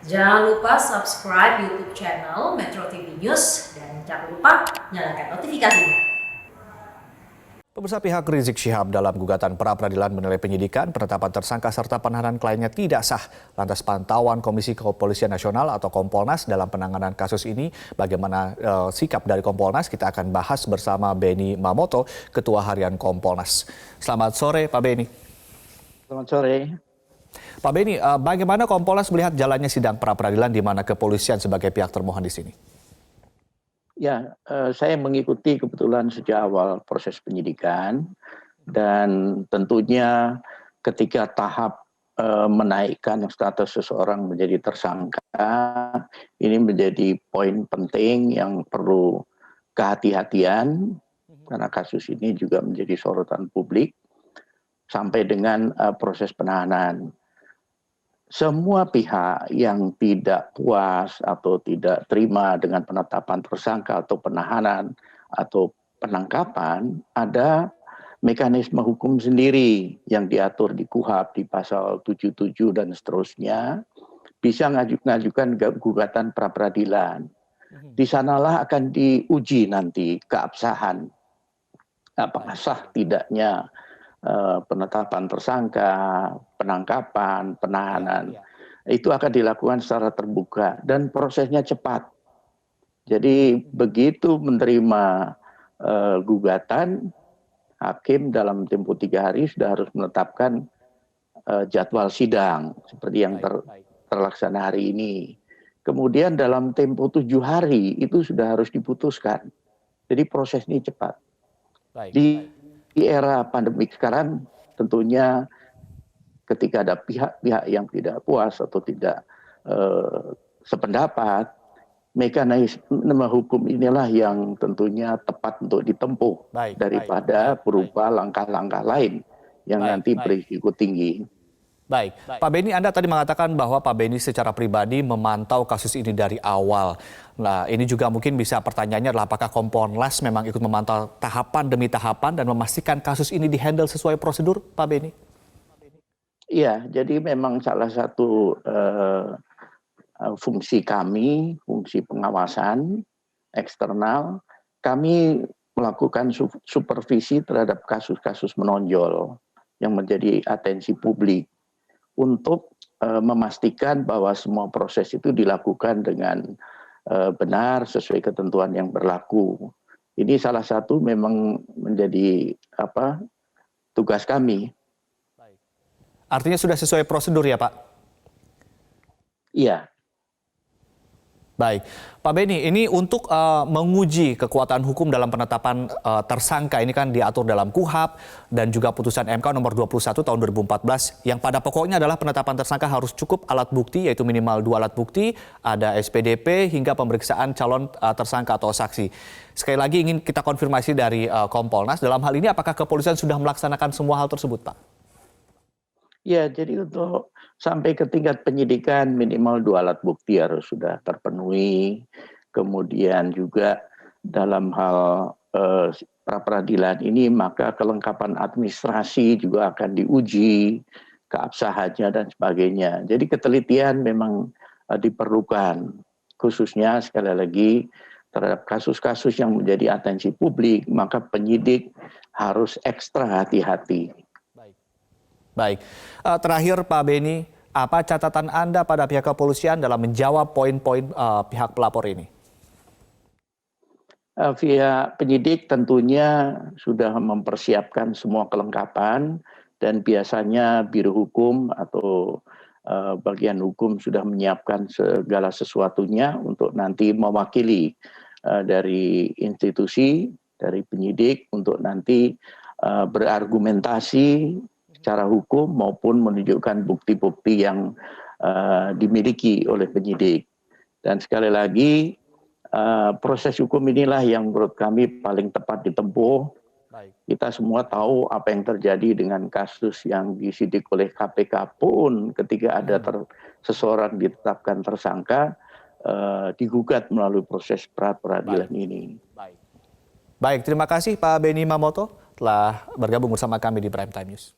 Jangan lupa subscribe YouTube channel Metro TV News dan jangan lupa nyalakan notifikasinya. Pemirsa, pihak Rizik Syihab dalam gugatan pra-peradilan menilai penyidikan, penetapan tersangka serta penahanan kliennya tidak sah. Lantas pantauan Komisi Kepolisian Nasional atau Kompolnas dalam penanganan kasus ini, bagaimana sikap dari Kompolnas, kita akan bahas bersama Benny Mamoto, Ketua Harian Kompolnas. Selamat sore Pak Benny. Selamat sore. Pak Benny, bagaimana Kompolnas melihat jalannya sidang pra-peradilan di mana kepolisian sebagai pihak termohon di sini? Ya, saya mengikuti kebetulan sejak awal proses penyidikan dan tentunya ketika tahap menaikkan status seseorang menjadi tersangka, ini menjadi poin penting yang perlu kehati-hatian karena kasus ini juga menjadi sorotan publik sampai dengan proses penahanan. Semua pihak yang tidak puas atau tidak terima dengan penetapan tersangka atau penahanan atau penangkapan, ada mekanisme hukum sendiri yang diatur di KUHP di pasal 77 dan seterusnya, bisa mengajukan gugatan pra-peradilan. Di sanalah akan diuji nanti keabsahan, apakah sah tidaknya penetapan tersangka, penangkapan, penahanan, itu akan dilakukan secara terbuka dan prosesnya cepat. Jadi begitu menerima gugatan, hakim dalam tempo 3 hari sudah harus menetapkan jadwal sidang seperti yang terlaksana hari ini. Kemudian dalam tempo 7 hari itu sudah harus diputuskan. Jadi proses ini cepat. Di era pandemik sekarang tentunya ketika ada pihak-pihak yang tidak puas atau tidak sependapat, mekanisme hukum inilah yang tentunya tepat untuk ditempuh daripada berupa langkah-langkah lain yang nanti berisiko tinggi. Baik, Pak Benny, Anda tadi mengatakan bahwa Pak Benny secara pribadi memantau kasus ini dari awal. Nah, ini juga mungkin bisa pertanyaannya adalah apakah Kompolnas memang ikut memantau tahapan demi tahapan dan memastikan kasus ini dihandle sesuai prosedur, Pak Benny? Iya, jadi memang salah satu fungsi kami, fungsi pengawasan eksternal, kami melakukan supervisi terhadap kasus-kasus menonjol yang menjadi atensi publik, untuk memastikan bahwa semua proses itu dilakukan dengan benar sesuai ketentuan yang berlaku. Ini salah satu memang menjadi tugas kami. Artinya sudah sesuai prosedur ya, Pak? Iya. Baik, Pak Benny, ini untuk menguji kekuatan hukum dalam penetapan tersangka ini kan diatur dalam KUHP dan juga putusan MK nomor 21 tahun 2014 yang pada pokoknya adalah penetapan tersangka harus cukup alat bukti, yaitu minimal 2 alat bukti, ada SPDP hingga pemeriksaan calon tersangka atau saksi. Sekali lagi ingin kita konfirmasi dari Kompolnas, dalam hal ini apakah kepolisian sudah melaksanakan semua hal tersebut, Pak? Ya, jadi untuk sampai ke tingkat penyidikan minimal 2 alat bukti harus sudah terpenuhi. Kemudian juga dalam hal pra-peradilan ini maka kelengkapan administrasi juga akan diuji, keabsahannya dan sebagainya. Jadi ketelitian memang diperlukan, khususnya sekali lagi terhadap kasus-kasus yang menjadi atensi publik, maka penyidik harus ekstra hati-hati. Baik, terakhir Pak Benny, apa catatan Anda pada pihak kepolisian dalam menjawab poin-poin pihak pelapor ini? Pihak penyidik tentunya sudah mempersiapkan semua kelengkapan dan biasanya Biro Hukum atau bagian hukum sudah menyiapkan segala sesuatunya untuk nanti mewakili dari institusi, dari penyidik untuk nanti berargumentasi secara hukum maupun menunjukkan bukti-bukti yang dimiliki oleh penyidik. Dan sekali lagi proses hukum inilah yang menurut kami paling tepat ditempuh. Kita semua tahu apa yang terjadi dengan kasus yang disidik oleh KPK pun ketika ada seseorang ditetapkan tersangka, digugat melalui proses pra-peradilan ini. Baik, terima kasih Pak Benny Mamoto telah bergabung bersama kami di Prime Time News.